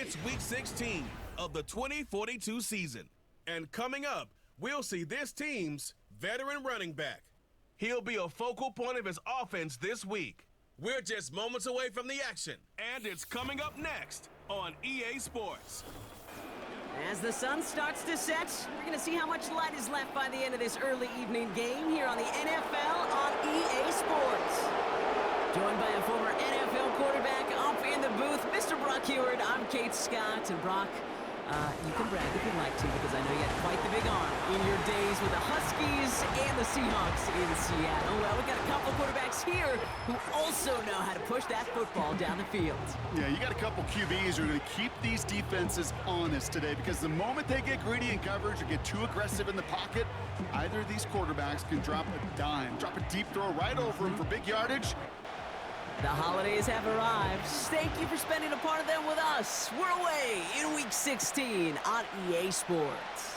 It's Week 16 of the 2042 season. And coming up, we'll see this team's veteran running back. He'll be a focal point of his offense this week. We're just moments away from the action, and it's coming up next on EA Sports. As the sun starts to set, we're going to see how much light is left by the end of this early evening game here on the NFL on EA Sports. Joined by a former NFL quarterback up in the booth, Mr. Brock Heward. I'm Kate Scott, and Brock, you can brag if you'd like to, because I know you had quite the big arm in your days with the Huskies and the Seahawks in Seattle. Well, we've got a couple quarterbacks here who also know how to push that football down the field. Yeah, you got a couple QBs who are going to keep these defenses honest today, because the moment they get greedy in coverage or get too aggressive in the pocket, either of these quarterbacks can drop a dime, drop a deep throw right over them for big yardage. The holidays have arrived. Thank you for spending a part of them with us. We're away in Week 16 on EA Sports.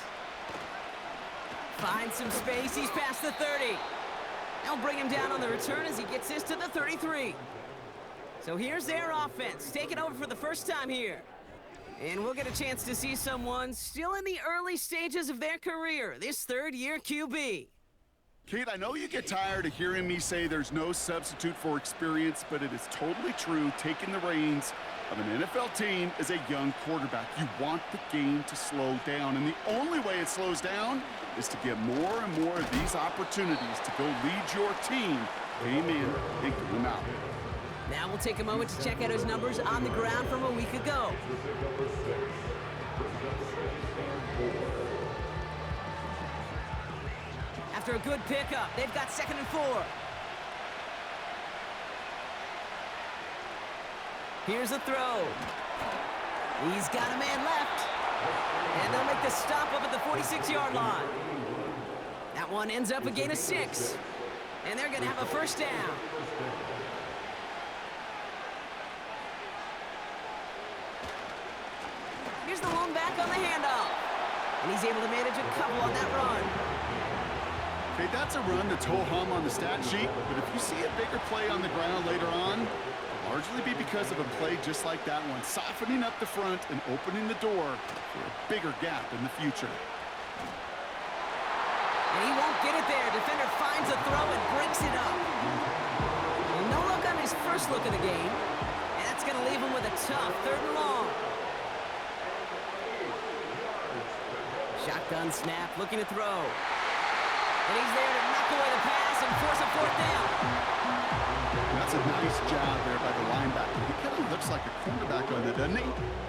Finds some space. He's past the 30. They'll bring him down on the return as he gets this to the 33. So here's their offense, taking over for the first time here. And we'll get a chance to see someone still in the early stages of their career, this third-year QB. Kate, I know you get tired of hearing me say there's no substitute for experience, but it is totally true. Taking the reins of an NFL team is a young quarterback. You want the game to slow down, and the only way it slows down is to get more and more of these opportunities to go lead your team, game in and game out. Now we'll take a moment to check out his numbers on the ground from a week ago. After a good pickup, they've got 2nd and 4. Here's a throw. He's got a man left. And they'll make the stop up at the 46-yard line. That one ends up a gain of 6. And they're going to have a first down. Here's the lone back on the handoff. And he's able to manage a couple on that run. Okay, that's a run that's ho-hum on the stat sheet, but if you see a bigger play on the ground later on, it'll largely be because of a play just like that one, softening up the front and opening the door for a bigger gap in the future. And he won't get it there. Defender finds a throw and breaks it up. Well, no look on his first look of the game, and that's going to leave him with a tough 3rd and long. Shotgun snap, looking to throw. And he's there to knock away the pass and force a 4th down. That's a nice job there by the linebacker. He kind of looks like a cornerback on it, doesn't he?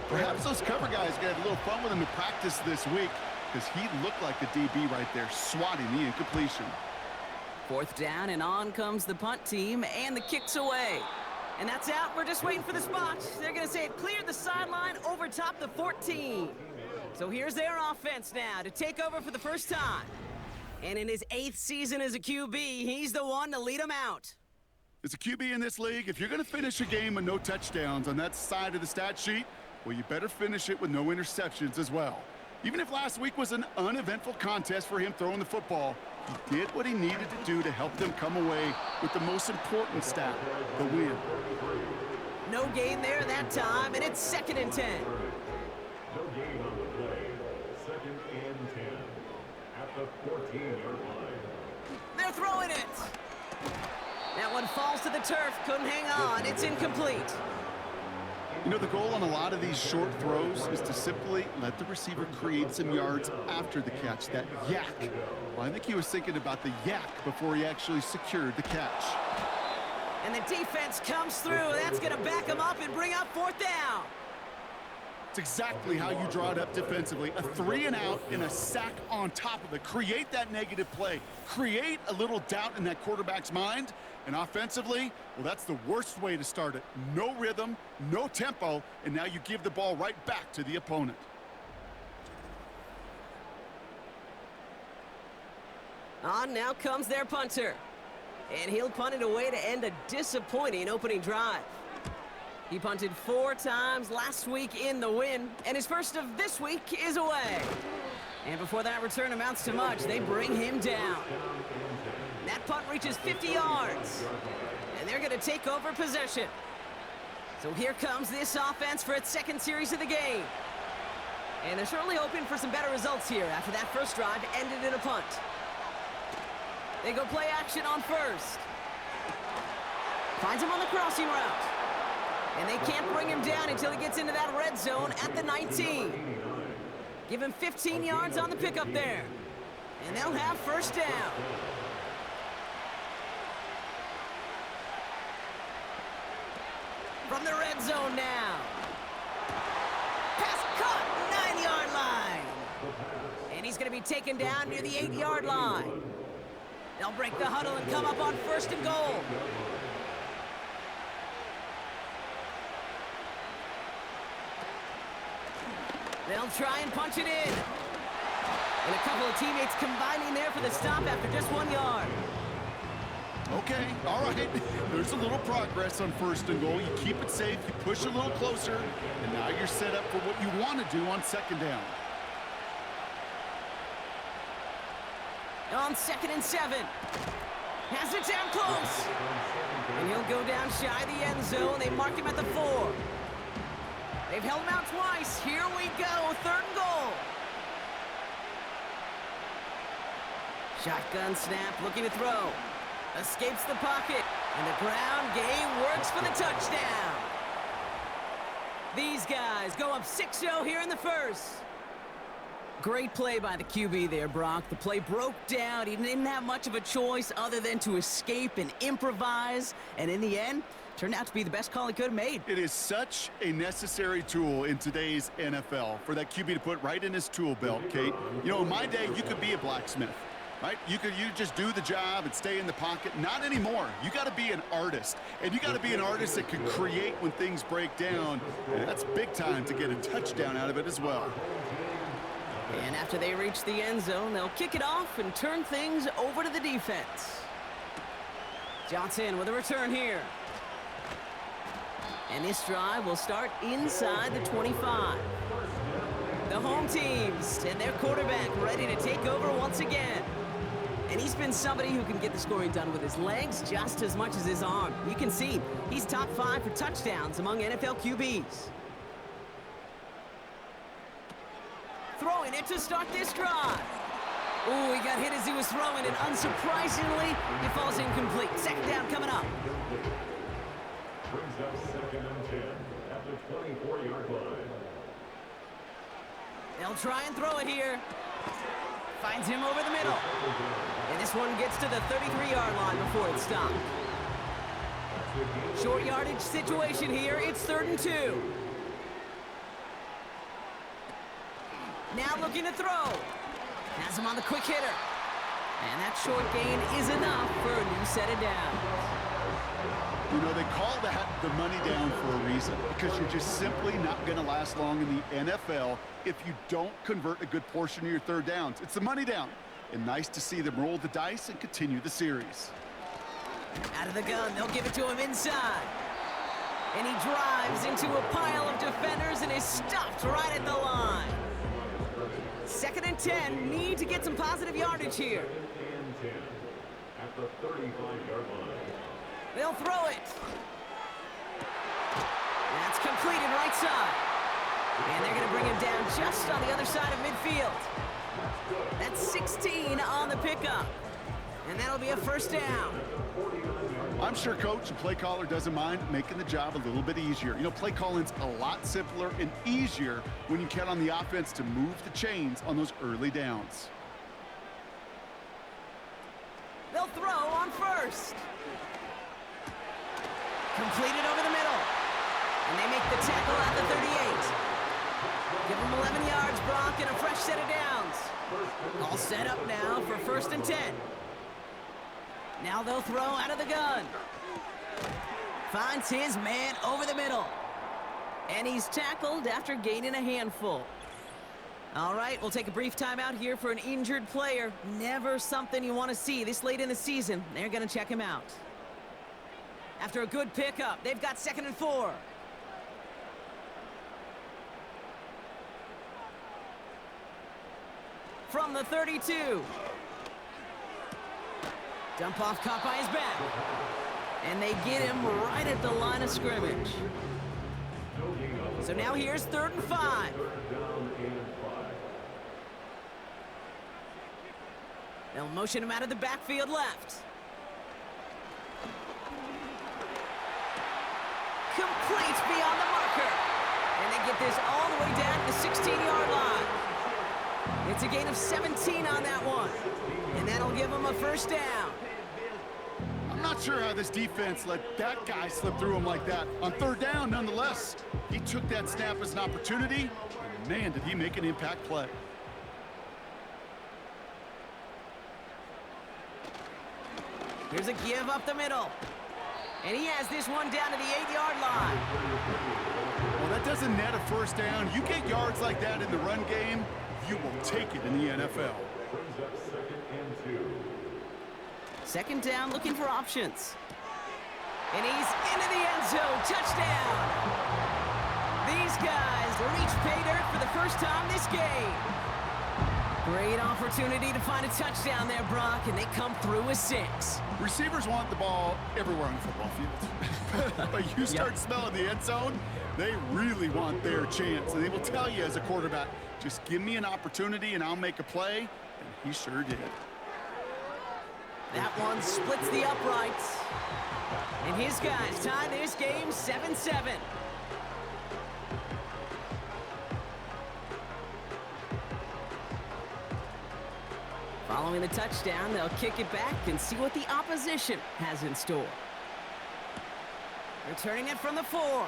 Perhaps those cover guys got a little fun with him in practice this week, because he looked like a DB right there, swatting the incompletion. 4th down, and on comes the punt team, and the kick's away. And that's out. We're just waiting for the spot. They're going to say it cleared the sideline over top the 14. So here's their offense now to take over for the first time. And in his 8th season as a QB, he's the one to lead them out. As a QB in this league, if you're going to finish a game with no touchdowns on that side of the stat sheet, well, you better finish it with no interceptions as well. Even if last week was an uneventful contest for him throwing the football, he did what he needed to do to help them come away with the most important stat, the win. No gain there that time, and it's 2nd and 10. No gain on the play. 2nd and 10 at the 14-yard line. They're throwing it. That one falls to the turf. Couldn't hang on. It's incomplete. You know, the goal on a lot of these short throws is to simply let the receiver create some yards after the catch, that yak. Well, I think he was thinking about the yak before he actually secured the catch. And the defense comes through. That's going to back him up and bring up 4th down. It's exactly how you draw it up defensively. A 3 and out and a sack on top of it. Create that negative play. Create a little doubt in that quarterback's mind. And offensively, well, that's the worst way to start it. No rhythm, no tempo, and now you give the ball right back to the opponent. On now comes their punter. And he'll punt it away to end a disappointing opening drive. He punted 4 times last week in the win, and his first of this week is away. And before that return amounts to much, they bring him down. That punt reaches 50 yards, and they're going to take over possession. So here comes this offense for its second series of the game. And they're certainly hoping for some better results here after that first drive ended in a punt. They go play action on first. Finds him on the crossing route. And they can't bring him down until he gets into that red zone at the 19. Give him 15 yards on the pickup there. And they'll have first down. From the red zone now. Pass caught, 9-yard line. And he's going to be taken down near the 8-yard line. They'll break the huddle and come up on first and goal. They'll try and punch it in. And a couple of teammates combining there for the stop after just 1 yard. Okay, all right. There's a little progress on first and goal. You keep it safe, you push a little closer, and now you're set up for what you want to do on second down. On 2nd and 7. Has it down close. And he'll go down shy of the end zone. They mark him at the 4. They've held him out twice. Here we go, 3rd and goal. Shotgun snap, looking to throw. Escapes the pocket, and the ground game works for the touchdown. These guys go up 6-0 here in the first. Great play by the QB there, Brock. The play broke down. He didn't have much of a choice other than to escape and improvise, and in the end, turned out to be the best call he could have made. It is such a necessary tool in today's NFL for that QB to put right in his tool belt, Kate. You know, in my day, you could be a blacksmith. Right? You just do the job and stay in the pocket. Not anymore. You got to be an artist. And you got to be an artist that can create when things break down. And that's big time to get a touchdown out of it as well. And after they reach the end zone, they'll kick it off and turn things over to the defense. Johnson with a return here. And this drive will start inside the 25. The home teams and their quarterback ready to take over once again. And he's been somebody who can get the scoring done with his legs just as much as his arm. You can see he's top 5 for touchdowns among NFL QBs. Throwing it to start this drive. Ooh, he got hit as he was throwing, and unsurprisingly, he falls incomplete. Second down coming up. Brings up 2nd and 10 at the 24-yard line. They'll try and throw it here. Finds him over the middle. And this one gets to the 33-yard line before it's stopped. Short yardage situation here. It's 3rd and 2. Now looking to throw. Has him on the quick hitter. And that short gain is enough for a new set of downs. You know, they call that the money down for a reason, because you're just simply not going to last long in the NFL if you don't convert a good portion of your third downs. It's the money down. And nice to see them roll the dice and continue the series. Out of the gun, they'll give it to him inside. And he drives into a pile of defenders and is stopped right at the line. 2nd and 10, need to get some positive yardage here. 2nd and 10 at the 35-yard line. They'll throw it. That's completed right side. And they're going to bring him down just on the other side of midfield. That's 16 on the pickup. And that'll be a first down. I'm sure coach and play caller doesn't mind making the job a little bit easier. You know, play calling's a lot simpler and easier when you count on the offense to move the chains on those early downs. They'll throw on first. Completed over the middle. And they make the tackle at the 38. Give them 11 yards, Brock, and a fresh set of downs. All set up now for 1st and 10. Now they'll throw out of the gun. Finds his man over the middle. And he's tackled after gaining a handful. All right, we'll take a brief timeout here for an injured player. Never something you want to see this late in the season. They're going to check him out. After a good pickup, they've got 2nd and 4. From the 32. Dump off caught by his back. And they get him right at the line of scrimmage. So now here's 3rd and 5. They'll motion him out of the backfield left. Complete beyond the marker. And they get this all the way down to the 16-yard line. It's a gain of 17 on that one. And that'll give them a 1st down. I'm not sure how this defense let that guy slip through him like that. On 3rd down, nonetheless, he took that snap as an opportunity. And man, did he make an impact play. Here's a give up the middle. And he has this one down to the 8-yard line. Well, that doesn't net a 1st down. You get yards like that in the run game, you will take it in the NFL. Brings up 2nd and 2. 2nd down, looking for options. And he's into the end zone. Touchdown! These guys reach pay dirt for the first time this game. Great opportunity to find a touchdown there, Brock, and they come through with 6. Receivers want the ball everywhere on the football field. But you start smelling the end zone, they really want their chance. And they will tell you as a quarterback, just give me an opportunity and I'll make a play. And he sure did. That one splits the uprights. And his guys tie this game 7-7. Following the touchdown, they'll kick it back and see what the opposition has in store. Returning it from the 4.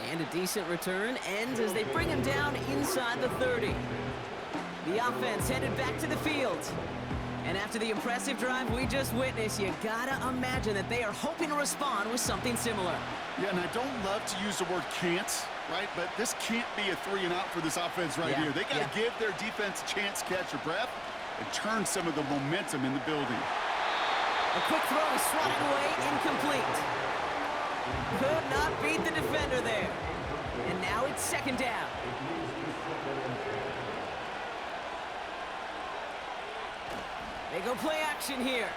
And a decent return ends as they bring him down inside the 30. The offense headed back to the field. And after the impressive drive we just witnessed, you gotta imagine that they are hoping to respond with something similar. Yeah, and I don't love to use the word can't, right? But this can't be a 3-and-out for this offense right here. They got to give their defense a chance to catch their breath and turn some of the momentum in the building. A quick throw is swatted away, incomplete. Could not beat the defender there. And now it's 2nd down. They go play action here.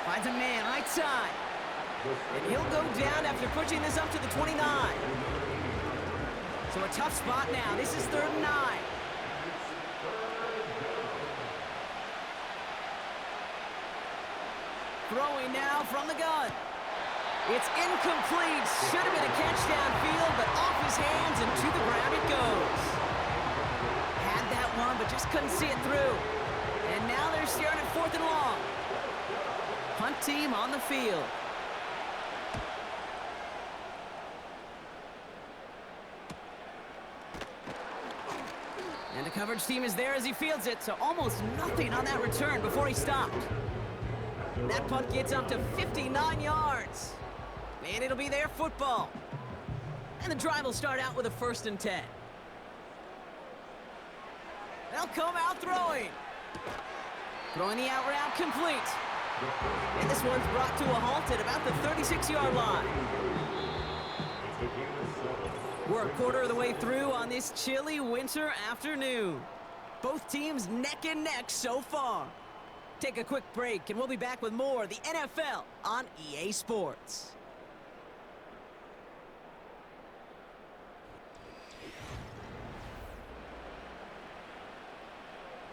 Finds a man right side. And he'll go down after pushing this up to the 29. So a tough spot now. This is 3rd and 9. Throwing now from the gun. It's incomplete. Should have been a catch downfield, but off his hands and to the ground it goes. Had that one, but just couldn't see it through. And now they're staring at 4th and long. Punt team on the field. And the coverage team is there as he fields it, so almost nothing on that return before he stopped. That punt gets up to 59 yards. And it'll be their football. And the drive will start out with a 1st and 10. They'll come out throwing. Throwing the out route complete. And this one's brought to a halt at about the 36-yard line. We're a quarter of the way through on this chilly winter afternoon. Both teams neck and neck so far. Take a quick break, and we'll be back with more of the NFL on EA Sports.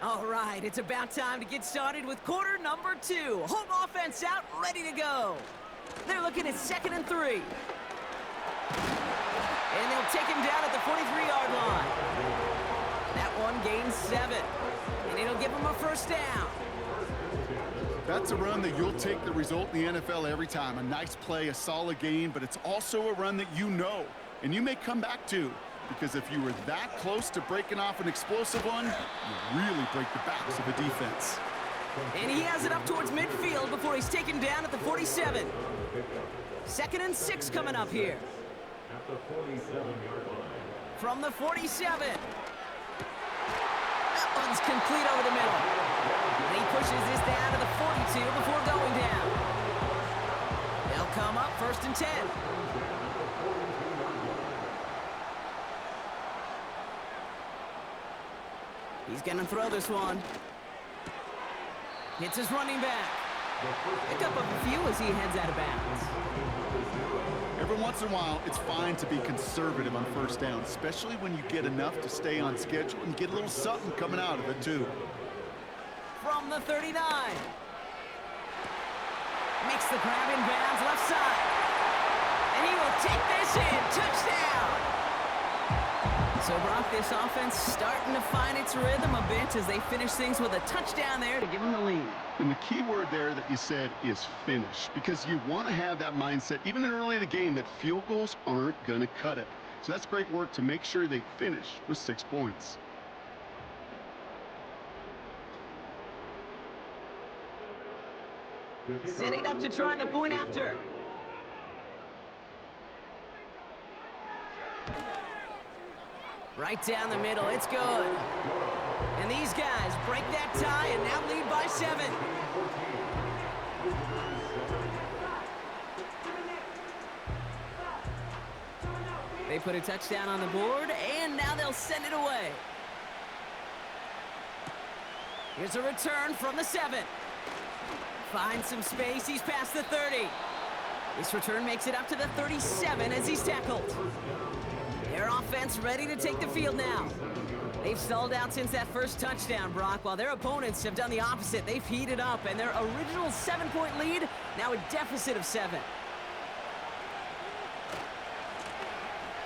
All right, it's about time to get started with quarter number 2. Home offense out, ready to go. They're looking at 2nd and 3. And they'll take him down at the 43-yard line. That one gains 7. And it'll give him a 1st down. That's a run that you'll take the result in the NFL every time. A nice play, a solid game, but it's also a run that you know, and you may come back to. Because if you were that close to breaking off an explosive one, you really break the backs of a defense. And he has it up towards midfield before he's taken down at the 47. 2nd and 6 coming up here. At the 47-yard line. From the 47. That one's complete over the middle. And he pushes this down to the 42 before going down. They'll come up 1st and 10. He's going to throw this one. Hits his running back. Pick up a few as he heads out of bounds. Every once in a while, it's fine to be conservative on first down, especially when you get enough to stay on schedule and get a little something coming out of it, too. From the 39. Makes the grab in bounds left side. And he will take this in. Touchdown! So, Brock, this offense starting to find its rhythm a bit as they finish things with a touchdown there to give them the lead. And the key word there that you said is finish, because you want to have that mindset, even early in the game, that field goals aren't going to cut it. So that's great work to make sure they finish with 6 points. Setting up to try the point after. Right down the middle, it's good. And these guys break that tie and now lead by 7. They put a touchdown on the board, and now they'll send it away. Here's a return from the 7. Finds some space, he's past the 30. This return makes it up to the 37 as he's tackled. Their offense ready to take the field now. They've stalled out since that first touchdown, Brock, while their opponents have done the opposite. They've heated up, and their original 7-point lead, now a deficit of 7.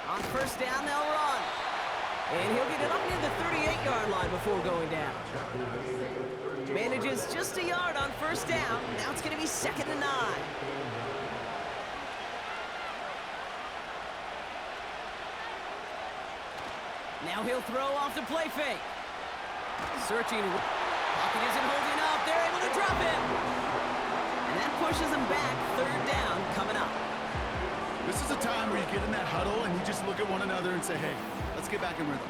On first down, they'll run. And he'll get it up near the 38-yard line before going down. Manages just a yard on first down. Now it's going to be 2nd and 9. Now he'll throw off the play fake. Searching. Pocket isn't holding up. They're able to drop him. And that pushes him back. 3rd down coming up. This is a time where you get in that huddle and you just look at one another and say, hey, let's get back in rhythm.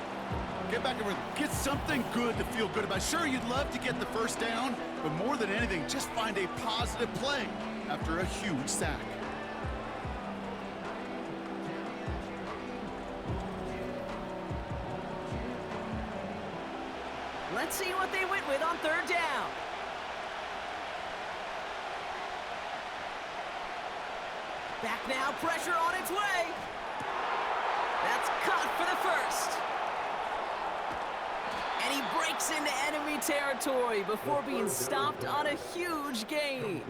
Get back in rhythm. Get something good to feel good about. Sure, you'd love to get the first down, but more than anything, just find a positive play after a huge sack. Let's see what they went with on 3rd down. Back now, pressure on its way. That's caught for the first. And he breaks into enemy territory before being stopped on a huge gain.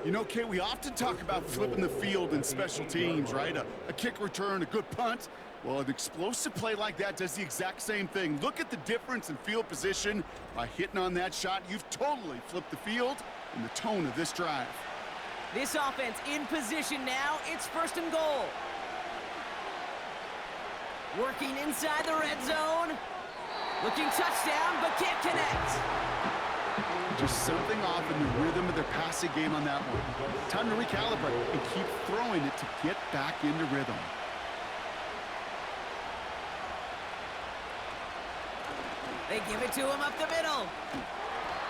You know, Kay, we often talk about flipping the field in special teams, right? A kick return, a good punt. Well, an explosive play like that does the exact same thing. Look at the difference in field position. By hitting on that shot, you've totally flipped the field and the tone of this drive. This offense in position now. It's 1st and goal. Working inside the red zone. Looking touchdown, but can't connect. Just something off in the rhythm of their passing game on that one. Time to recalibrate and keep throwing it to get back into rhythm. They give it to him up the middle.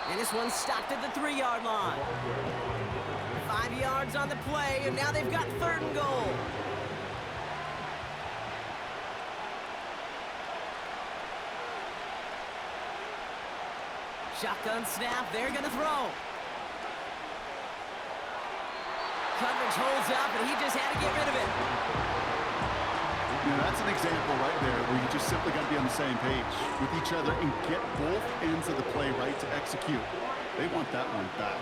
And this one's stopped at the 3-yard line. 5 yards on the play, and now they've got 3rd and goal. Shotgun snap, they're gonna throw. Coverage holds up, and he just had to get rid of it. You know, that's an example right there where you just simply got to be on the same page with each other and get both ends of the play right to execute. They want that one back.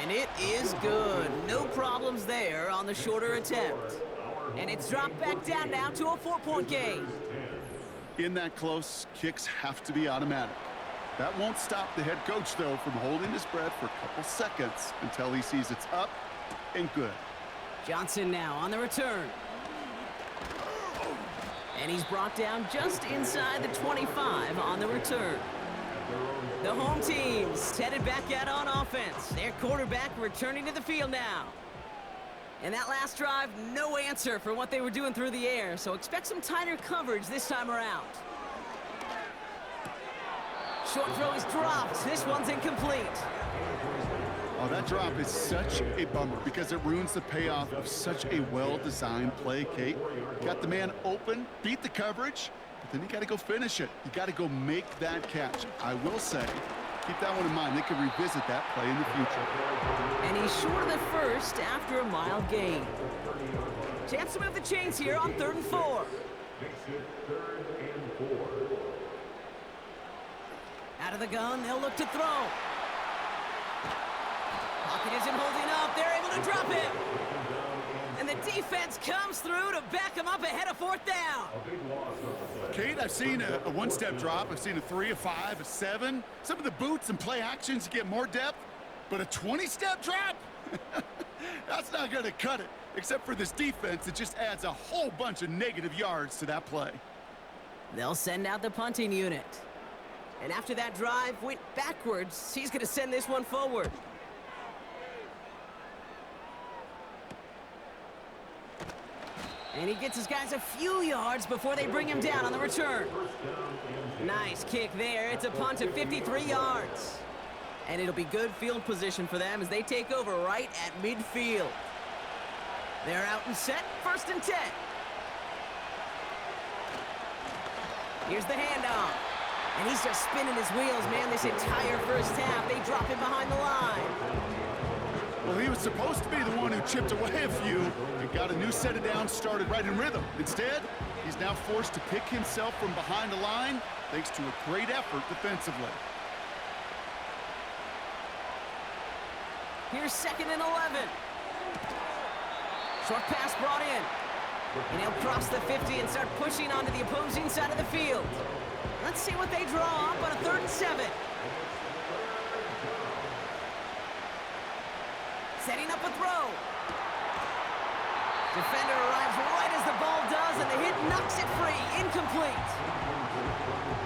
And it is good. No problems there on the shorter attempt. And it's dropped back down now to a 4-point game. In that close, kicks have to be automatic. That won't stop the head coach, though, from holding his breath for a couple seconds until he sees it's up and good. Johnson now on the return. And he's brought down just inside the 25 on the return. The home team's headed back out on offense. Their quarterback returning to the field now. And that last drive, no answer for what they were doing through the air, so expect some tighter coverage this time around. Short throw is dropped. This one's incomplete. Oh, that drop is such a bummer because it ruins the payoff of such a well-designed play, Kate. Got the man open, beat the coverage, but then you got to go finish it. You got to go make that catch. I will say, keep that one in mind. They can revisit that play in the future. And he's short of the first after a mild gain. Chance to move the chains here on 3rd and 4. Makes it 3rd and 4. Out of the gun, they'll look to throw. Pocket isn't holding up. They're able to drop it. And the defense comes through to back him up ahead of 4th down. Kate, I've seen a one-step drop. I've seen a 3, a 5, a 7. Some of the boots and play actions get more depth, but a 20-step drop? That's not going to cut it, except for this defense that just adds a whole bunch of negative yards to that play. They'll send out the punting unit. And after that drive went backwards, he's going to send this one forward. And he gets his guys a few yards before they bring him down on the return. Nice kick there. It's a punt of 53 yards. And it'll be good field position for them as they take over right at midfield. They're out and set, 1st and 10. Here's the handoff. And he's just spinning his wheels, man, this entire first half. They drop him behind the line. Well, he was supposed to be the one who chipped away a few and got a new set of downs started right in rhythm. Instead, he's now forced to pick himself from behind the line thanks to a great effort defensively. Here's 2nd and 11. Short pass brought in. And he'll cross the 50 and start pushing onto the opposing side of the field. Let's see what they draw up on a 3rd and 7. Setting up a throw. Defender arrives right as the ball does, and the hit knocks it free. Incomplete.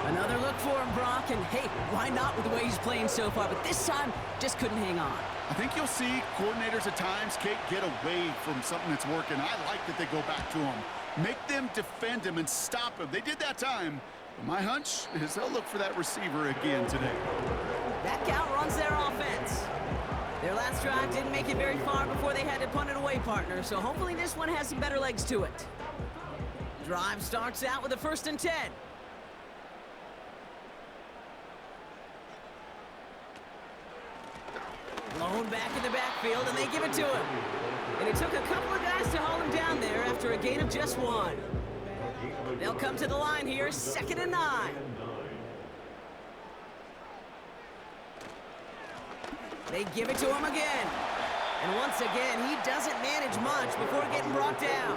Another look for him, Brock, and hey, why not with the way he's playing so far? But this time, just couldn't hang on. I think you'll see coordinators at times, Kate, get away from something that's working. I like that they go back to him. Make them defend him and stop him. They did that time. But my hunch is they'll look for that receiver again today. That outruns their offense. Their last drive didn't make it very far before they had to punt it away, partner, so hopefully this one has some better legs to it. Drive starts out with a 1st and 10. Blown back in the backfield, and they give it to him. And it took a couple of guys to haul him down there after a gain of just 1. They'll come to the line here, 2nd and 9. They give it to him again. And once again, he doesn't manage much before getting brought down.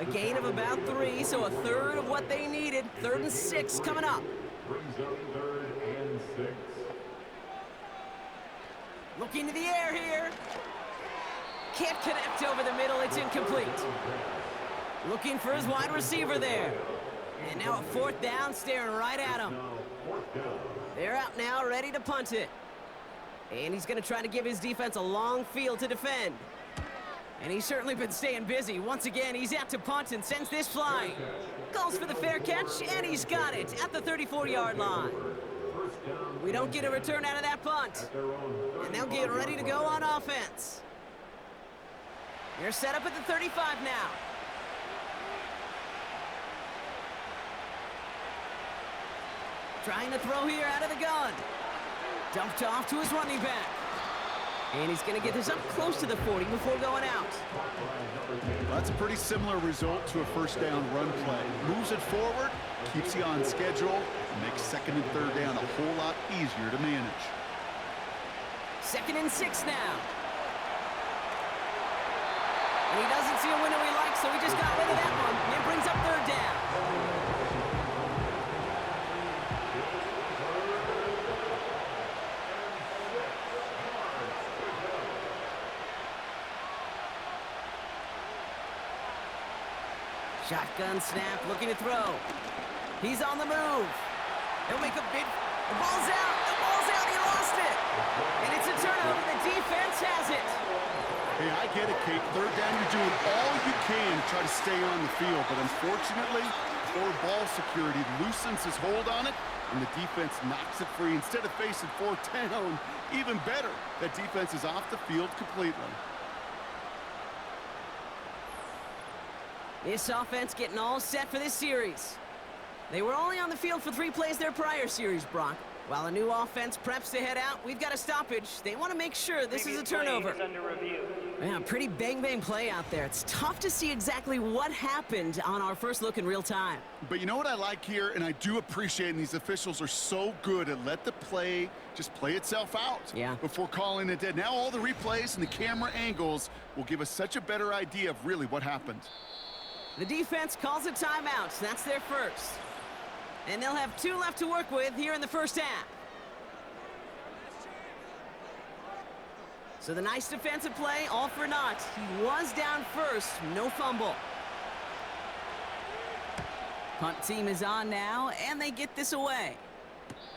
A gain of about 3, so a 1/3 of what they needed. 3rd and 6 coming up. Brings up 3rd and 6. Looking to the air here. Can't connect over the middle. It's incomplete. Looking for his wide receiver there. And now a 4th down, staring right at him. They're out now, ready to punt it. And he's going to try to give his defense a long field to defend. And he's certainly been staying busy. Once again, he's out to punt and sends this flying. Goes for the fair catch, and he's got it at the 34-yard line. We don't get a return out of that punt. And they'll get ready to go on offense. They're set up at the 35 now. Trying to throw here out of the gun. Dumped off to his running back. And he's going to get this up close to the 40 before going out. Well, that's a pretty similar result to a 1st down run play. Moves it forward, keeps you on schedule, and makes 2nd and 3rd down a whole lot easier to manage. 2nd and 6 now. And he doesn't see a window he likes, so he just got rid of that one. And it brings up 3rd down. Shotgun snap, looking to throw. He's on the move. He'll make a big... The ball's out. The ball's out. He lost it. And it's a turnover. The defense has it. Hey, I get it, Kate. 3rd down, you're doing all you can to try to stay on the field. But unfortunately, poor ball security loosens his hold on it, and the defense knocks it free instead of facing fourth down. Even better, that defense is off the field completely. This offense getting all set for this series. They were only on the field for 3 plays their prior series, Brock. While a new offense preps to head out, we've got a stoppage. They want to make sure this is a turnover. Yeah, pretty bang-bang play out there. It's tough to see exactly what happened on our first look in real time. But you know what I like here, and I do appreciate, and these officials are so good at let the play just play itself out before calling it dead. Now all the replays and the camera angles will give us such a better idea of really what happened. The defense calls a timeout. That's their first. And they'll have 2 left to work with here in the first half. So the nice defensive play, all for naught. He was down first, no fumble. Punt team is on now, and they get this away.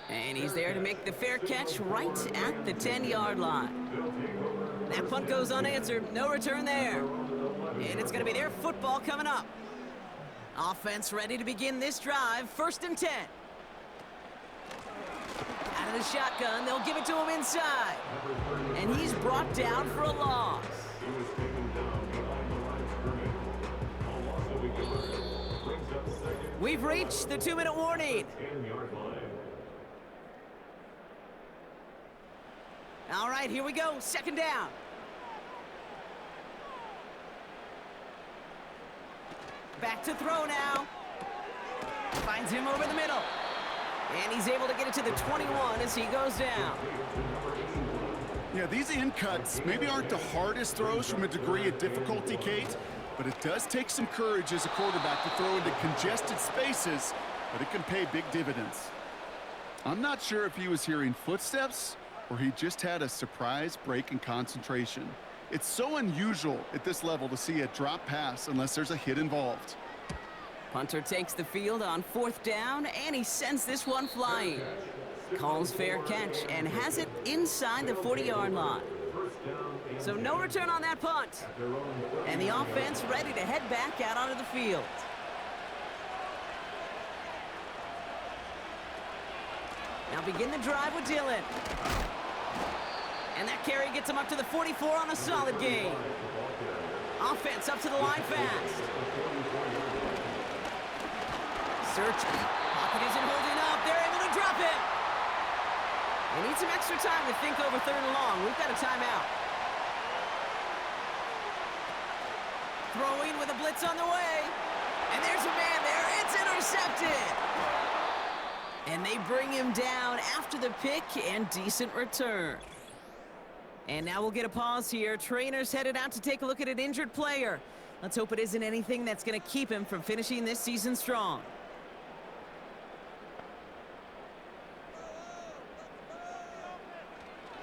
And he's there to make the fair catch right at the 10-yard line. That punt goes unanswered, no return there. And it's going to be their football coming up. Offense ready to begin this drive, 1st and 10. Out of the shotgun, they'll give it to him inside. And he's brought down for a loss. We've reached the 2-minute warning. All right, here we go, 2nd down. Back to throw now. Finds him over the middle. And he's able to get it to the 21 as he goes down. Yeah, these in cuts maybe aren't the hardest throws from a degree of difficulty, Kate, but it does take some courage as a quarterback to throw into congested spaces, but it can pay big dividends. I'm not sure if he was hearing footsteps or he just had a surprise break in concentration. It's so unusual at this level to see a drop pass unless there's a hit involved. Punter takes the field on 4th down, and he sends this one flying. Calls fair catch and has it inside the 40-yard line. So no return on that punt. And the offense ready to head back out onto the field. Now begin the drive with Dillon. And that carry gets him up to the 44 on a solid gain. Offense up to the line fast. Search. Pocket isn't holding up. They're able to drop it. They need some extra time to think over 3rd and long. We've got a timeout. Throwing with a blitz on the way. And there's a man there. It's intercepted. And they bring him down after the pick and decent return. And now we'll get a pause here. Trainers headed out to take a look at an injured player. Let's hope it isn't anything that's going to keep him from finishing this season strong.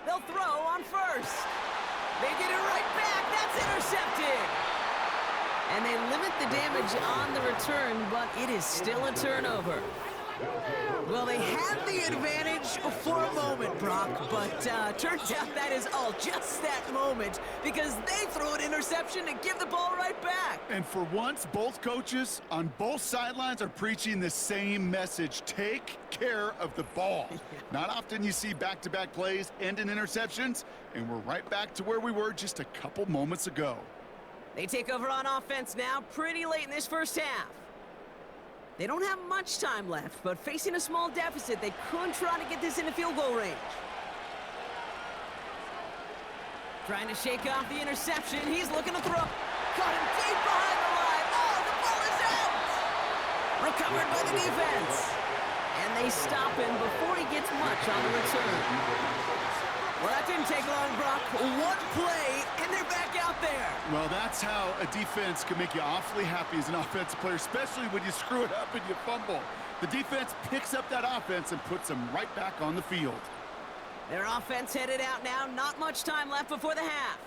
They'll throw on 1st. They get it right back. That's intercepted. And they limit the damage on the return, but it is still a turnover. Well, they had the advantage for a moment, Brock, but turns out that is all just that moment because they throw an interception and give the ball right back. And for once, both coaches on both sidelines are preaching the same message. Take care of the ball. Not often you see back-to-back plays end in interceptions, and we're right back to where we were just a couple moments ago. They take over on offense now pretty late in this first half. They don't have much time left, but facing a small deficit, they could try to get this into field goal range. Trying to shake off the interception. He's looking to throw. Caught him deep behind the line. Oh, the ball is out! Recovered by the defense. And they stop him before he gets much on the return. Well, that didn't take long, Brock. 1 play, and they're back out there. Well, that's how a defense can make you awfully happy as an offensive player, especially when you screw it up and you fumble. The defense picks up that offense and puts them right back on the field. Their offense headed out now. Not much time left before the half.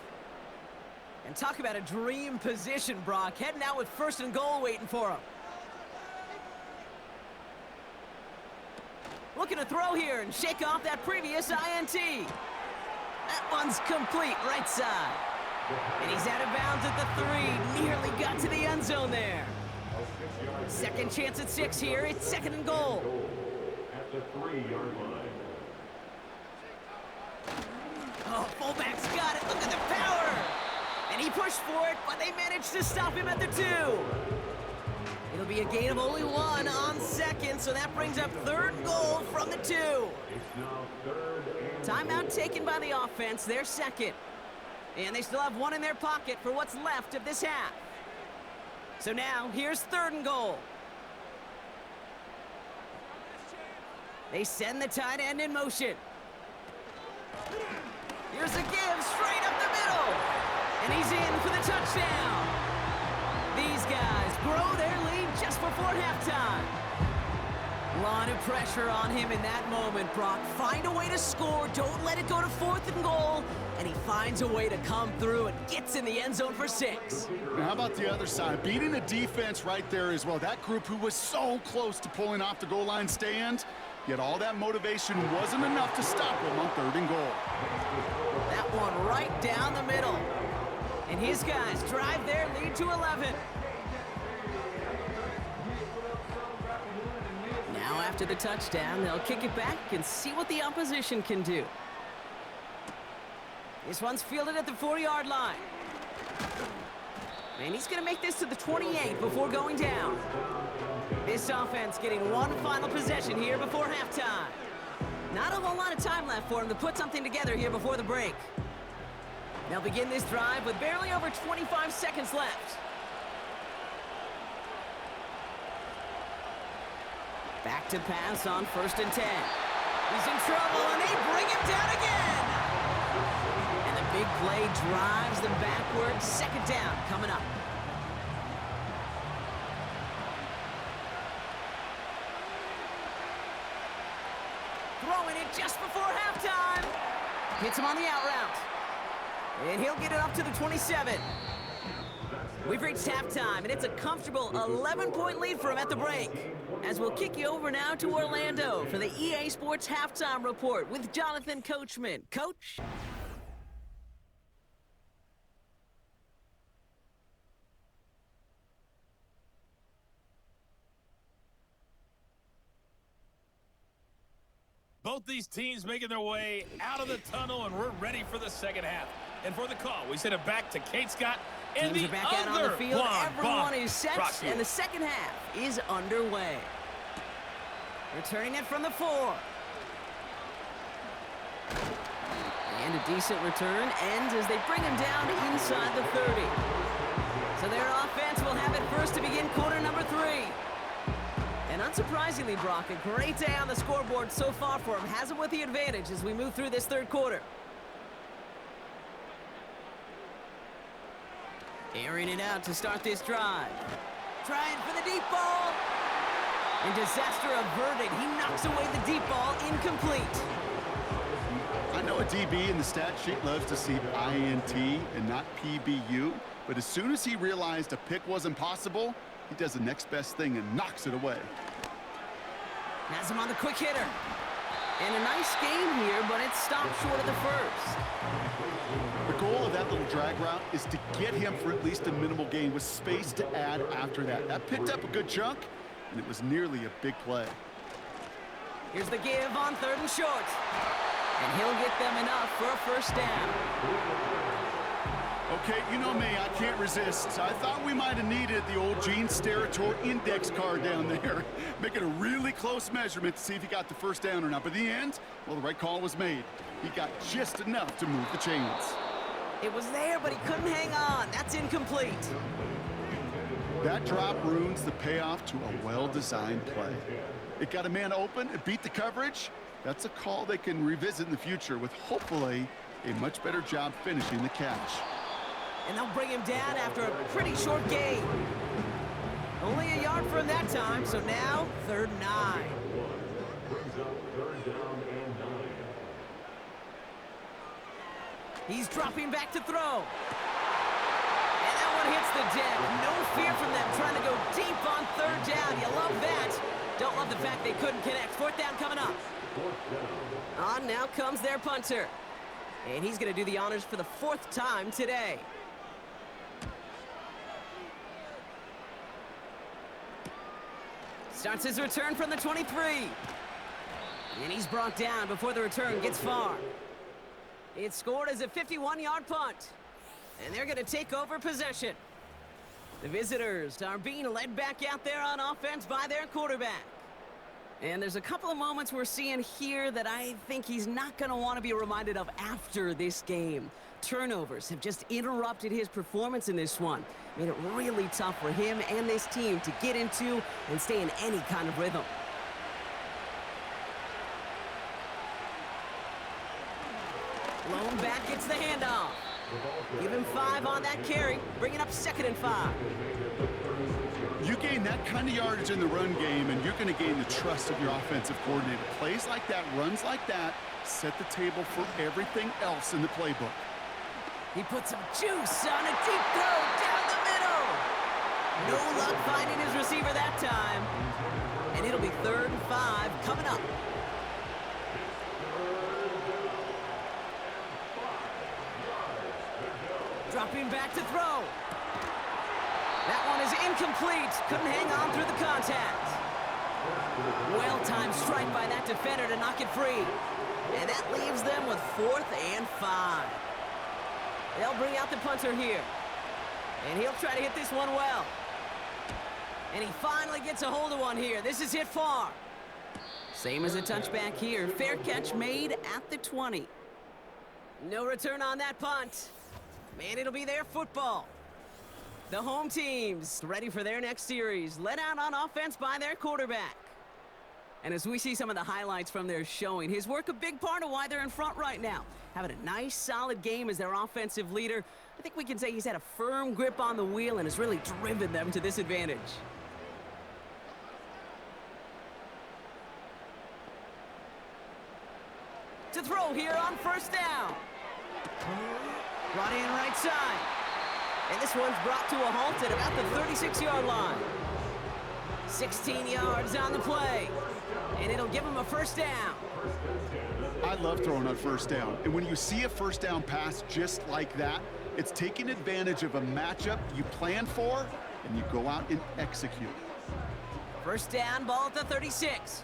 And talk about a dream position, Brock. Heading out with 1st and goal waiting for them. Looking to throw here and shake off that previous INT. That one's complete, right side. And he's out of bounds at the 3. Nearly got to the end zone there. Second chance at 6 here. It's second and goal. At the 3-yard line. Oh, fullback's got it. Look at the power. And he pushed for it, but they managed to stop him at the 2. It'll be a gain of only 1 on second, so that brings up third and goal from the 2. It's now third and Timeout taken by the offense, their second. And they still have 1 in their pocket for what's left of this half. So now, here's third and goal. They send the tight end in motion. Here's a give straight up the middle. And he's in for the touchdown. These guys grow their lead just before halftime. A lot of pressure on him in that moment, Brock. Find a way to score. Don't let it go to fourth and goal. And he finds a way to come through and gets in the end zone for 6. Now, how about the other side? Beating the defense right there as well. That group who was so close to pulling off the goal line stand, yet all that motivation wasn't enough to stop him on third and goal. That one right down the middle. And his guys drive their lead to 11. Now after the touchdown, they'll kick it back and see what the opposition can do. This one's fielded at the 4-yard line. And he's going to make this to the 28 before going down. This offense getting one final possession here before halftime. Not a whole lot of time left for him to put something together here before the break. They'll begin this drive with barely over 25 seconds left. Back to pass on 1st and 10. He's in trouble, and they bring him down again. And the big play drives them backward. Second down coming up. Throwing it just before halftime. Hits him on the out route. And he'll get it up to the 27. We've reached halftime, and it's a comfortable 11-point lead for him at the break. As we'll kick you over now to Orlando for the EA Sports Halftime Report with Jonathan Coachman. Coach? Both these teams making their way out of the tunnel, and we're ready for the second half. And for the call, we send it back to Kate Scott and Teams the are back out on the other field. blonde Everyone bomb. is set, and the second half is underway. Returning it from the 4. And a decent return ends as they bring him down inside the 30. So their offense will have it first to begin quarter number 3. And unsurprisingly, Brock, a great day on the scoreboard so far for him. Has him with the advantage as we move through this third quarter. Airing it out to start this drive. Trying for the deep ball. And disaster averted. He knocks away the deep ball, incomplete. I know a DB in the stat sheet loves to see INT and not PBU, but as soon as he realized a pick wasn't possible, he does the next best thing and knocks it away. Has him on the quick hitter. And a nice game here, but it's stopped short of the first. The goal of that little drag route is to get him for at least a minimal gain with space to add after that. That picked up a good chunk, and it was nearly a big play. Here's the give on 3rd and short. And he'll get them enough for a first down. Okay, you know me, I can't resist. I thought we might have needed the old Gene Steratore index card down there, making a really close measurement to see if he got the first down or not. But in the end, well, the right call was made. He got just enough to move the chains. It was there, but he couldn't hang on. That's incomplete. That drop ruins the payoff to a well-designed play. It got a man open, it beat the coverage. That's a call they can revisit in the future with hopefully a much better job finishing the catch. And they'll bring him down after a pretty short gain. Only a yard for him that time, so now 3rd and 9. brings up third down and 9. He's dropping back to throw. And that one hits the deck. No fear from them trying to go deep on 3rd down. You love that. Don't love the fact they couldn't connect. 4th down coming up. On now comes their punter. And he's going to do the honors for the 4th time today. Starts his return from the 23. And he's brought down before the return gets far. It's scored as a 51-yard punt. And they're going to take over possession. The visitors are being led back out there on offense by their quarterback. And there's a couple of moments we're seeing here that I think he's not going to want to be reminded of after this game. Turnovers have just interrupted his performance in this one. Made it really tough for him and this team to get into and stay in any kind of rhythm. Lone back gets the handoff. Give him 5 on that carry, bringing up 2nd and 5. You gain that kind of yardage in the run game, and you're going to gain the trust of your offensive coordinator. Plays like that, runs like that, set the table for everything else in the playbook. He puts some juice on a deep throw down the middle. No luck finding his receiver that time. And it'll be 3rd and 5 coming up. Dropping back to throw. That one is incomplete. Couldn't hang on through the contact. Well-timed strike by that defender to knock it free. And that leaves them with 4th and 5. They'll bring out the punter here. And he'll try to hit this one well. And he finally gets a hold of one here. This is hit far. Same as a touchback here. Fair catch made at the 20. No return on that punt. Man, it'll be their football. The home team's ready for their next series, led out on offense by their quarterback. And as we see some of the highlights from their showing, his work a big part of why they're in front right now. Having a nice, solid game as their offensive leader. I think we can say he's had a firm grip on the wheel and has really driven them to this advantage. To throw here on 1st down. Brought in right side. And this one's brought to a halt at about the 36-yard line. 16 yards on the play. And it'll give him a 1st down. I love throwing on 1st down. And when you see a 1st down pass just like that, it's taking advantage of a matchup you plan for, and you go out and execute. 1st down, ball at the 36.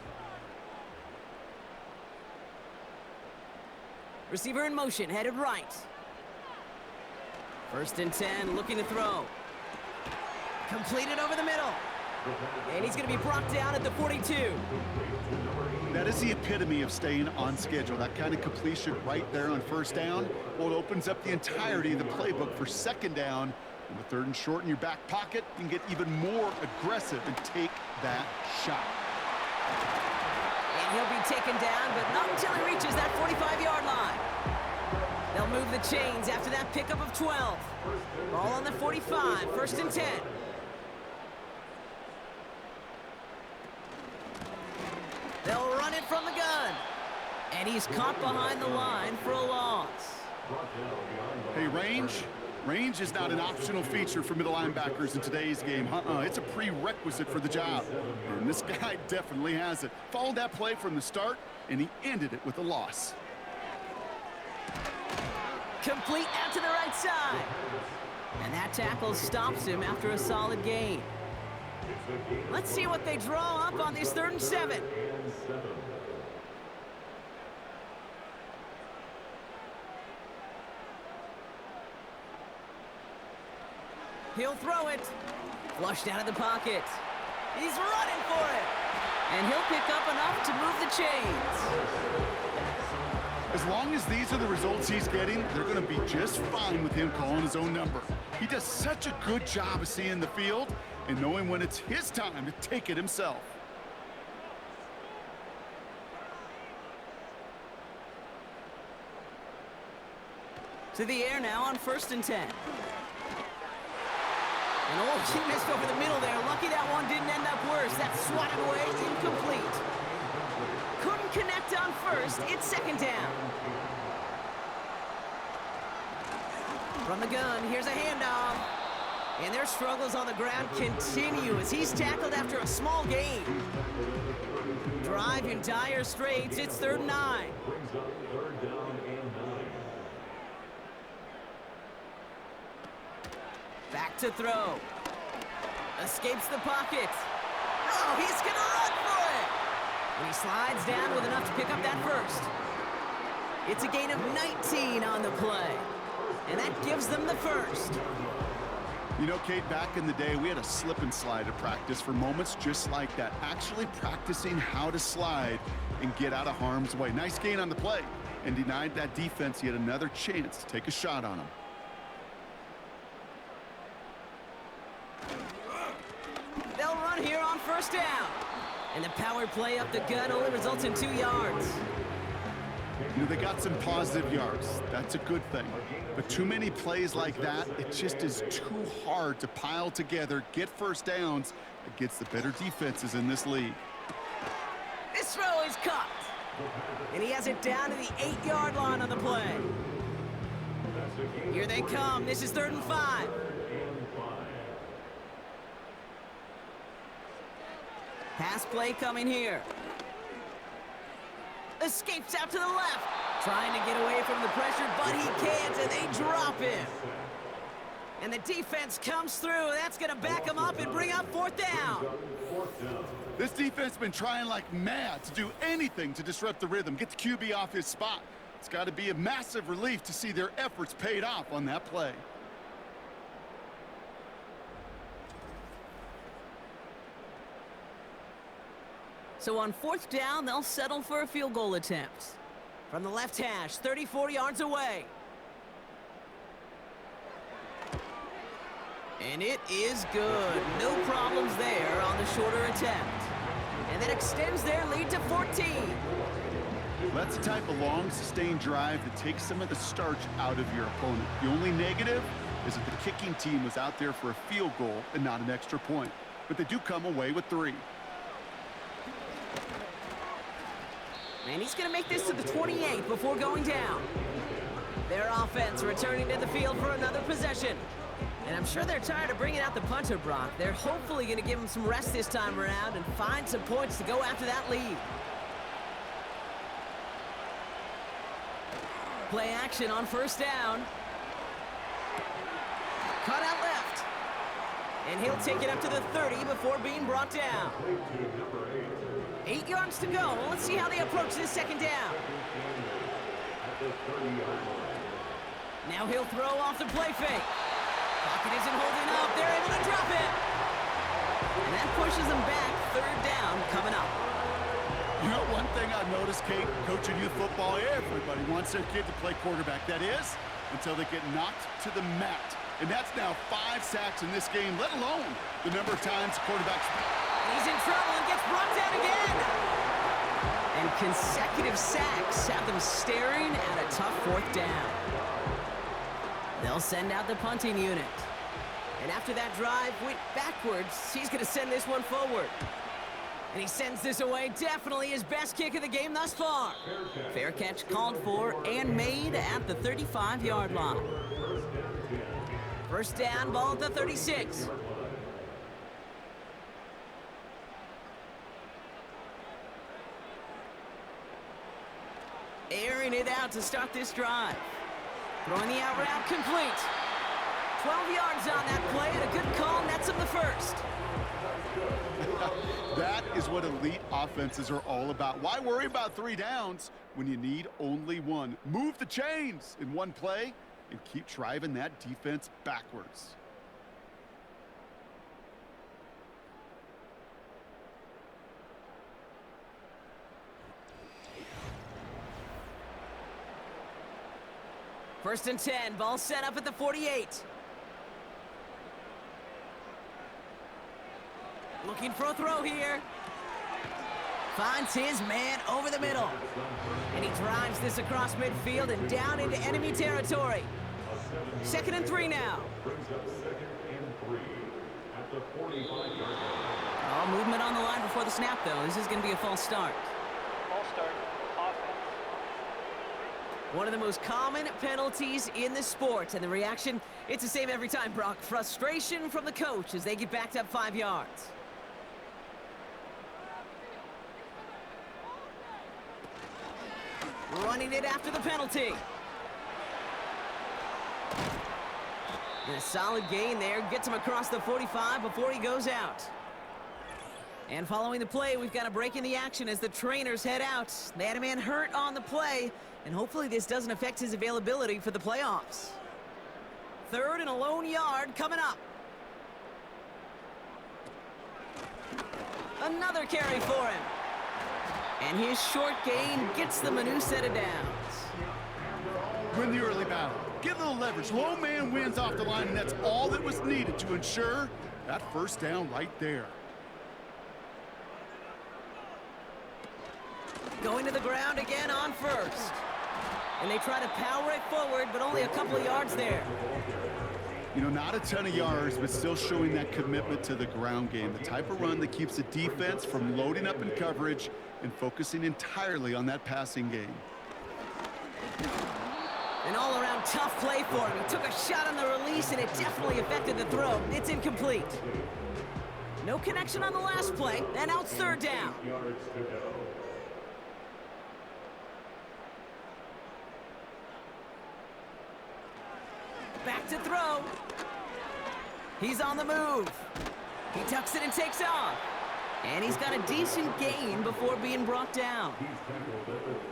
Receiver in motion, headed right. 1st and 10, looking to throw. Completed over the middle. And he's going to be brought down at the 42. That is the epitome of staying on schedule. That kind of completion right there on 1st down. Well, it opens up the entirety of the playbook for 2nd down. And with 3rd and short in your back pocket, you can get even more aggressive and take that shot. And he'll be taken down, but not until he reaches that 45-yard line. They'll move the chains after that pickup of 12. Ball on the 45, 1st and 10. They'll run it from the gun. And he's caught behind the line for a loss. Hey, range is not an optional feature for middle linebackers in today's game. It's a prerequisite for the job. And this guy definitely has it. Followed that play from the start, and he ended it with a loss. Complete out to the right side. And that tackle stops him after a solid gain. Let's see what they draw up on this 3rd and 7. He'll throw it. Flushed out of the pocket. He's running for it. And he'll pick up enough to move the chains. As long as these are the results he's getting, they're going to be just fine with him calling his own number. He does such a good job of seeing the field and knowing when it's his time to take it himself. To the air now on 1st and 10. And he missed over the middle there. Lucky that one didn't end up worse. That's swatted away, incomplete. Couldn't connect on 1st. It's 2nd down. From the gun, here's a handoff. And their struggles on the ground continue as he's tackled after a small gain. Drive in dire straits. It's 3rd and 9. Back to throw. Escapes the pocket. Oh, he's going to run for it. And he slides down with enough to pick up that first. It's a gain of 19 on the play. And that gives them the first. You know, Kate, back in the day, we had a slip and slide at practice for moments just like that. Actually practicing how to slide and get out of harm's way. Nice gain on the play, and denied that defense yet another chance to take a shot on him. They'll run here on first down. And the power play up the gut only results in 2 yards. You know, they got some positive yards. That's a good thing. But too many plays like that, it just is too hard to pile together, get first downs against the better defenses in this league. This throw is caught. And he has it down to the 8-yard line on the play. Here they come. This is 3rd and 5. Pass play coming here. Escapes out to the left. Trying to get away from the pressure, but he can't, and they drop him. And the defense comes through. That's going to back him up and bring up 4th down. This defense has been trying like mad to do anything to disrupt the rhythm, get the QB off his spot. It's got to be a massive relief to see their efforts paid off on that play. So on 4th down, they'll settle for a field goal attempt. From the left hash, 34 yards away. And it is good. No problems there on the shorter attempt. And that extends their lead to 14. That's the type of long, sustained drive that takes some of the starch out of your opponent. The only negative is that the kicking team was out there for a field goal and not an extra point. But they do come away with 3. And he's going to make this to the 28 before going down. Their offense returning to the field for another possession. And I'm sure they're tired of bringing out the punter, Brock. They're hopefully going to give him some rest this time around and find some points to go after that lead. Play action on first down. Cut out left. And he'll take it up to the 30 before being brought down. 8 yards to go. Let's see how they approach this second down. Now he'll throw off the play fake. Pocket isn't holding up. They're able to drop it. And that pushes them back. 3rd down coming up. You know, one thing I've noticed, Kate, coaching youth football, everybody wants their kid to play quarterback. That is, until they get knocked to the mat. And that's now 5 sacks in this game, let alone the number of times quarterbacks. He's in trouble and gets brought down again. And consecutive sacks have them staring at a tough 4th down. They'll send out the punting unit. And after that drive went backwards, he's going to send this one forward. And he sends this away, definitely his best kick of the game thus far. Fair catch called for and made at the 35-yard line. First down, ball at the 36. Airing it out to start this drive. Throwing the out route complete. 12 yards on that play, and a good call nets him the first. That is what elite offenses are all about. Why worry about 3 downs when you need only 1? Move the chains in one play and keep driving that defense backwards. First and 10, ball set up at the 48. Looking for a throw here. Finds his man over the middle. And he drives this across midfield and down into enemy territory. 2nd and 3 now. Brings up 2nd and 3 at the 45-yard line. All movement on the line before the snap, though. This is going to be a false start. False start. Offense. One of the most common penalties in the sport, and the reaction, it's the same every time, Brock. Frustration from the coach as they get backed up 5 yards. Running it after the penalty. And a solid gain there. Gets him across the 45 before he goes out. And following the play, we've got a break in the action as the trainers head out. They had a man hurt on the play, and hopefully this doesn't affect his availability for the playoffs. 3rd and a lone yard coming up. Another carry for him. And his short gain gets them a new set of downs. Win the early battle. Get a little leverage. Low man wins off the line, and that's all that was needed to ensure that first down right there. Going to the ground again on 1st. And they try to power it forward, but only a couple of yards there. You know, not a ton of yards, but still showing that commitment to the ground game. The type of run that keeps the defense from loading up in coverage and focusing entirely on that passing game. An all-around tough play for him. He took a shot on the release, and it definitely affected the throw. It's incomplete. No connection on the last play, and now it's 3rd down. Yards to go. Back to throw. He's on the move. He tucks it and takes off. And he's got a decent gain before being brought down.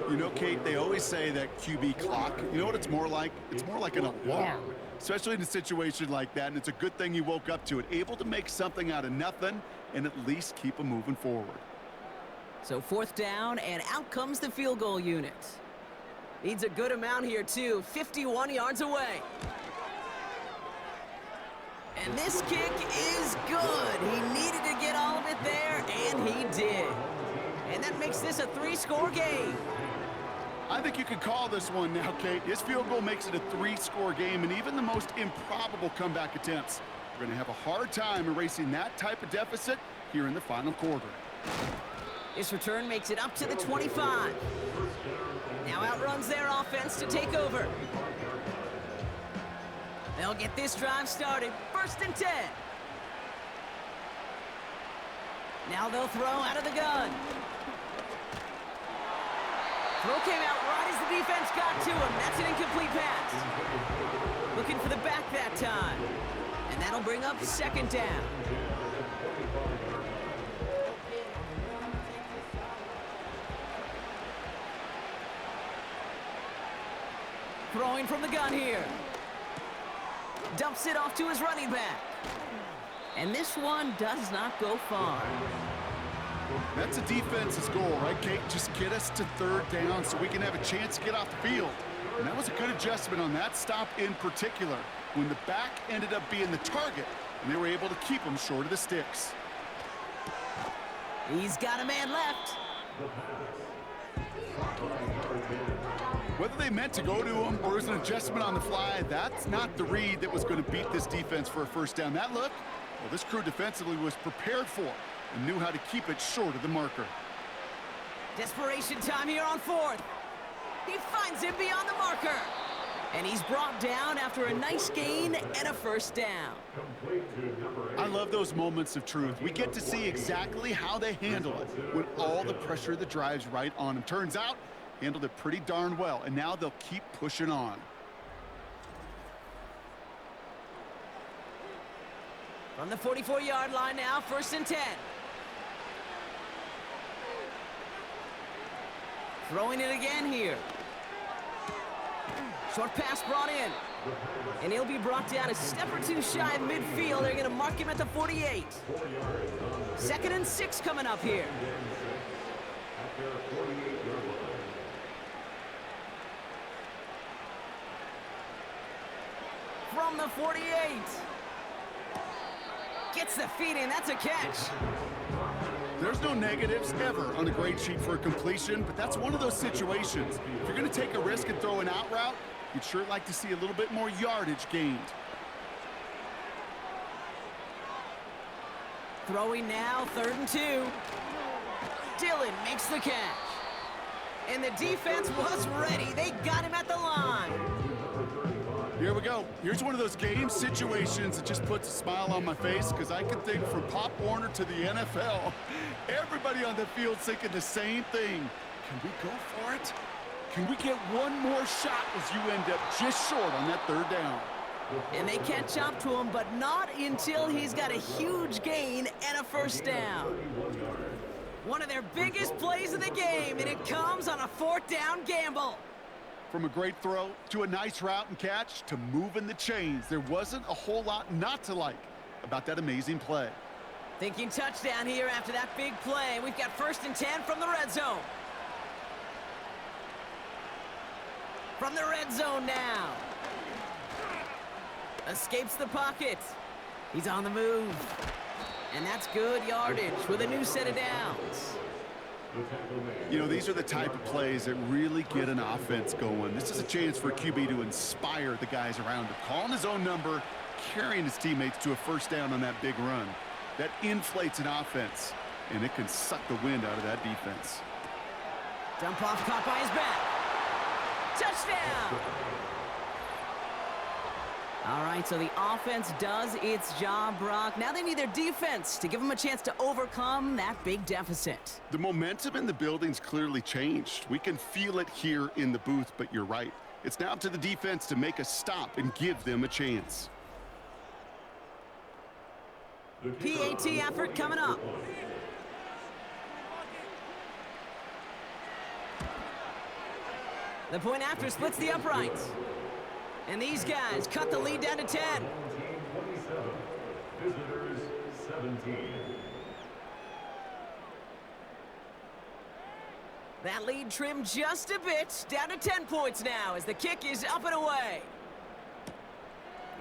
You know, Kate, they always say that QB clock, you know what it's more like? It's more like an alarm, especially in a situation like that, and it's a good thing he woke up to it, able to make something out of nothing and at least keep him moving forward. So 4th down, and out comes the field goal unit. Needs a good amount here, too. 51 yards away. And this kick is good. He needed to get all of it there, and he did. And that makes this a 3-score game. I think you could call this one now, Kate. His field goal makes it a 3-score game, and even the most improbable comeback attempts are going to have a hard time erasing that type of deficit here in the final quarter. This return makes it up to the 25. Now outruns their offense to take over. They'll get this drive started. 1st and 10. Now they'll throw out of the gun. Throw came out right as the defense got to him. That's an incomplete pass. Looking for the back that time. And that'll bring up 2nd down. Throwing from the gun here. Dumps it off to his running back. And this one does not go far. That's a defense's goal, right, Kate? Just get us to 3rd down so we can have a chance to get off the field. And that was a good adjustment on that stop in particular, when the back ended up being the target, and they were able to keep him short of the sticks. He's got a man left. Whether they meant to go to him or it was an adjustment on the fly, that's not the read that was going to beat this defense for a 1st down. That look, well, this crew defensively was prepared for and knew how to keep it short of the marker. Desperation time here on 4th. He finds him beyond the marker. And he's brought down after a nice gain and a 1st down. I love those moments of truth. We get to see exactly how they handle it when all the pressure that drives right on them. Turns out, handled it pretty darn well, and now they'll keep pushing on. From the 44-yard line now, 1st and 10. Throwing it again here. Short pass brought in. And he'll be brought down a step or two shy of midfield. They're going to mark him at the 48. 2nd and 6 coming up here. From the 48. Gets the feet in. That's a catch. There's no negatives ever on a grade sheet for a completion, but that's one of those situations. If you're going to take a risk and throw an out route, you'd sure like to see a little bit more yardage gained. Throwing now, 3rd and 2. Dillon makes the catch. And the defense was ready. They got him at the line. Here we go. Here's one of those game situations that just puts a smile on my face because I can think from Pop Warner to the NFL. Everybody on the field thinking the same thing. Can we go for it? Can we get one more shot as you end up just short on that 3rd down? And they catch up to him, but not until he's got a huge gain and a first down. One of their biggest plays of the game, and it comes on a 4th down gamble. From a great throw to a nice route and catch to moving the chains, there wasn't a whole lot not to like about that amazing play. Thinking touchdown here after that big play. We've got 1st and 10 from the red zone. From the red zone now. Escapes the pocket. He's on the move. And that's good yardage with a new set of downs. You know, these are the type of plays that really get an offense going. This is a chance for a QB to inspire the guys around him. Calling his own number, carrying his teammates to a first down on that big run. That inflates an offense, and it can suck the wind out of that defense. Dump off caught by his back. Touchdown! All right, so the offense does its job, Brock. Now they need their defense to give them a chance to overcome that big deficit. The momentum in the building's clearly changed. We can feel it here in the booth, but you're right. It's now up to the defense to make a stop and give them a chance. PAT effort coming up. The point after splits the uprights. And these guys cut the lead down to 10. 27. Visitors 17. That lead trimmed just a bit, down to 10 points now as the kick is up and away.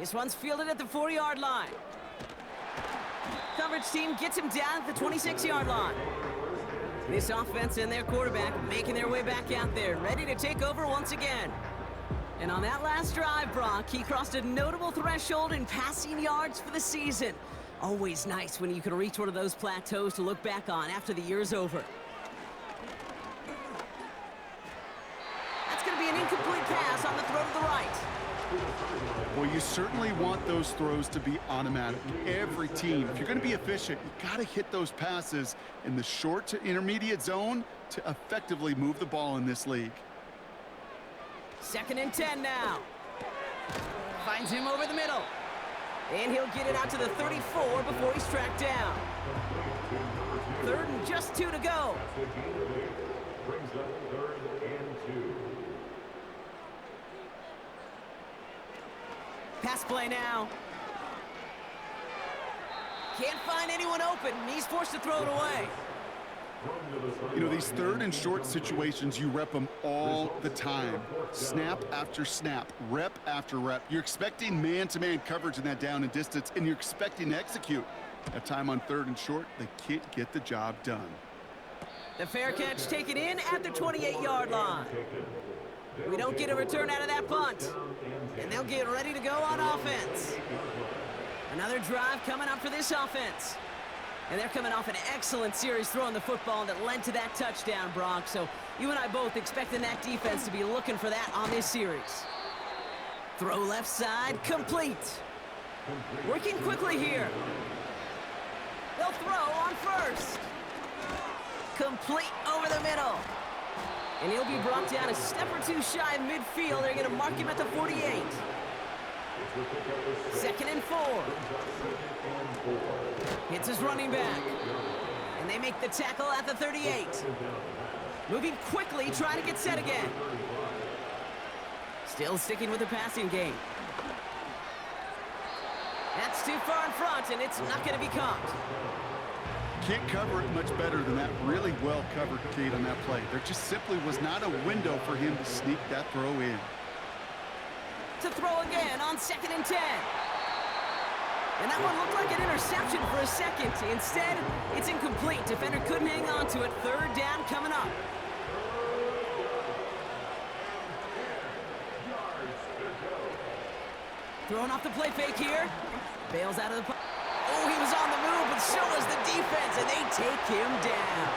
This one's fielded at the 4-yard line. Coverage team gets him down at the 26-yard line. This offense and their quarterback making their way back out there, ready to take over once again. And on that last drive, Brock, he crossed a notable threshold in passing yards for the season. Always nice when you can reach one of those plateaus to look back on after the year's over. That's going to be an incomplete pass on the throw to the right. Well, you certainly want those throws to be automatic. Every team, if you're going to be efficient, you got to hit those passes in the short to intermediate zone to effectively move the ball in this league. 2nd and 10 now. Finds him over the middle. And he'll get it out to the 34 before he's tracked down. 3rd and just 2 to go. Brings up 3rd and 2. Pass play now. Can't find anyone open. He's forced to throw it away. You know, these 3rd and short situations, you rep them all the time. Snap after snap, rep after rep. You're expecting man-to-man coverage in that down and distance, and you're expecting to execute. That time on 3rd and short, they can't get the job done. The fair catch taken in at the 28-yard line. We don't get a return out of that punt. And they'll get ready to go on offense. Another drive coming up for this offense. And they're coming off an excellent series throwing the football that led to that touchdown, Brock. So you and I both expecting that defense to be looking for that on this series. Throw left side, complete. Working quickly here. They'll throw on 1st. Complete over the middle. And he'll be brought down a step or two shy of midfield. They're going to mark him at the 48. 2nd and 4. Hits his running back. And they make the tackle at the 38. Moving quickly, trying to get set again. Still sticking with the passing game. That's too far in front, and it's not going to be caught. Can't cover it much better than that really well-covered Kate on that play. There just simply was not a window for him to sneak that throw in. To throw again on 2nd and 10. And that one looked like an interception for a second. Instead, it's incomplete. Defender couldn't hang on to it. 3rd down coming up. Throwing off the play fake here. Bails out of the... Oh, he was on the move, but so was the defense, and they take him down.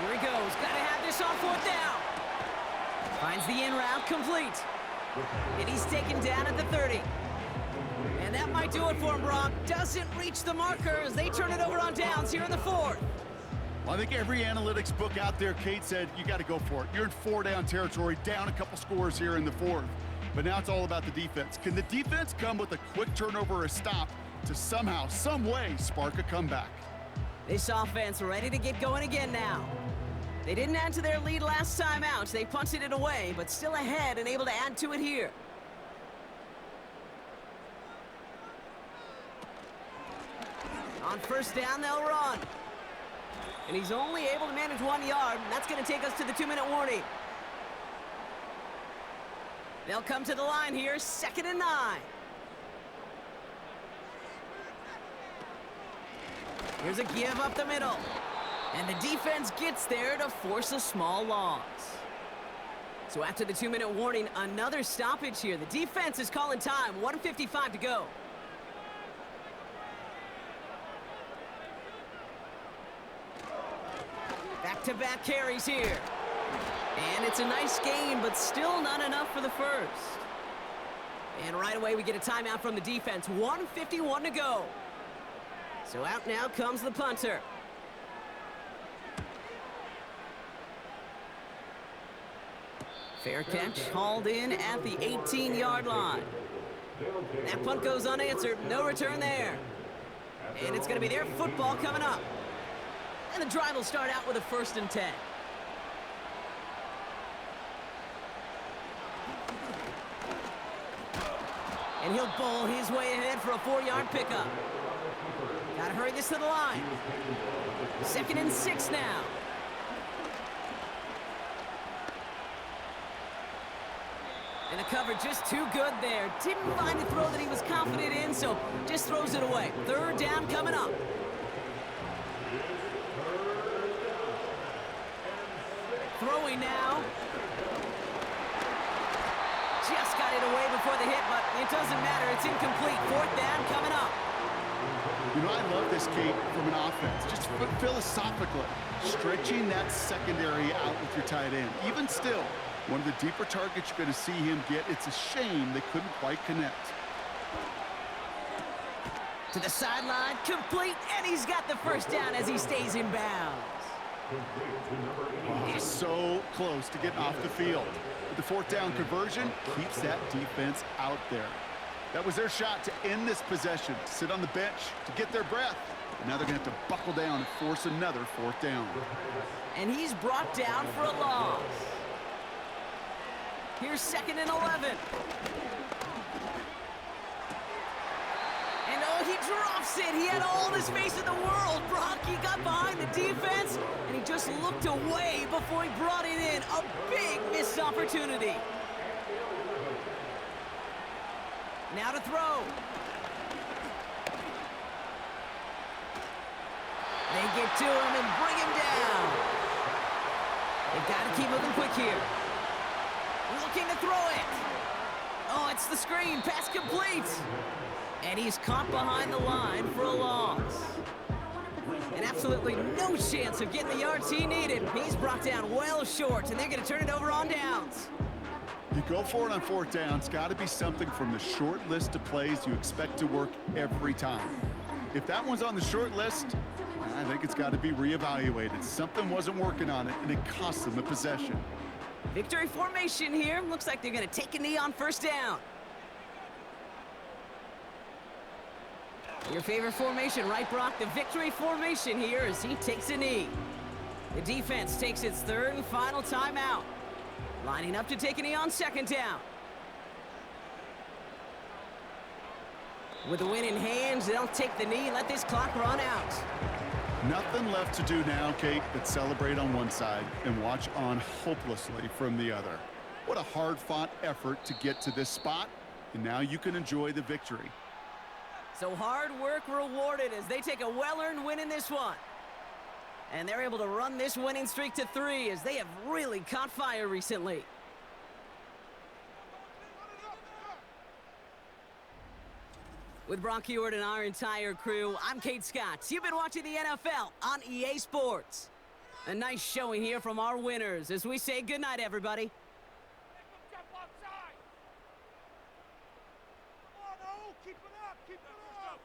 Here he goes. Got to have this on 4th down. Finds the in route complete. And he's taken down at the 30. And that might do it for him, Brock. Doesn't reach the marker as they turn it over on downs here in the 4th. Well, I think every analytics book out there, Kate, said you got to go for it. You're in 4-down territory, down a couple scores here in the 4th. But now it's all about the defense. Can the defense come with a quick turnover or a stop to somehow, some way, spark a comeback? This offense ready to get going again now. They didn't add to their lead last time out. They punted it away, but still ahead and able to add to it here. On first down, they'll run. And he's only able to manage 1 yard, and that's going to take us to the 2-minute warning. They'll come to the line here, 2nd and 9. Here's a give up the middle. And the defense gets there to force a small loss. So after the 2-minute warning, another stoppage here. The defense is calling time, 1:55 to go. Back-to-back carries here. And it's a nice gain, but still not enough for the first. And right away we get a timeout from the defense, 1:51 to go. So out now comes the punter. Fair catch, hauled in at the 18-yard line. That punt goes unanswered, no return there. And it's going to be their football coming up. And the drive will start out with a 1st and 10. And he'll bowl his way ahead for a 4-yard pickup. Gotta hurry this to the line. 2nd and 6 now. And the cover just too good there. Didn't find a throw that he was confident in, so just throws it away. 3rd down coming up. Throwing now. Just got it away before the hit, but it doesn't matter. It's incomplete. 4th down coming up. You know, I love this, Kate, from an offense. Just philosophically, stretching that secondary out with your tight end. Even still, one of the deeper targets you're going to see him get. It's a shame they couldn't quite connect. To the sideline, complete, and he's got the 1st down as he stays in bounds. Oh, so close to getting off the field. But the 4th down conversion keeps that defense out there. That was their shot to end this possession, to sit on the bench, to get their breath. And now they're going to have to buckle down and force another 4th down. And he's brought down for a loss. Here's 2nd and 11. And oh, he drops it. He had all the space in the world. Brock, he got behind the defense, and he just looked away before he brought it in. A big missed opportunity. Now to throw. They get to him and bring him down. They've got to keep moving quick here. Looking to throw it. Oh, it's the screen. Pass complete. And he's caught behind the line for a loss. And absolutely no chance of getting the yards he needed. He's brought down well short, and they're going to turn it over on downs. You go for it on 4th down. It's got to be something from the short list of plays you expect to work every time. If that one's on the short list, I think it's got to be reevaluated. Something wasn't working on it, and it cost them the possession. Victory formation here. Looks like they're going to take a knee on 1st down. Your favorite formation, right, Brock? The victory formation here as he takes a knee. The defense takes its 3rd and final timeout. Lining up to take a knee on 2nd down. With the win in hands, they'll take the knee and let this clock run out. Nothing left to do now, Kate, but celebrate on one side and watch on hopelessly from the other. What a hard-fought effort to get to this spot, and now you can enjoy the victory. So hard work rewarded as they take a well-earned win in this one. And they're able to run this winning streak to 3 as they have really caught fire recently. With Brock Ewart and our entire crew, I'm Kate Scott. You've been watching the NFL on EA Sports. A nice showing here from our winners as we say goodnight, everybody. Keep it up, keep it up.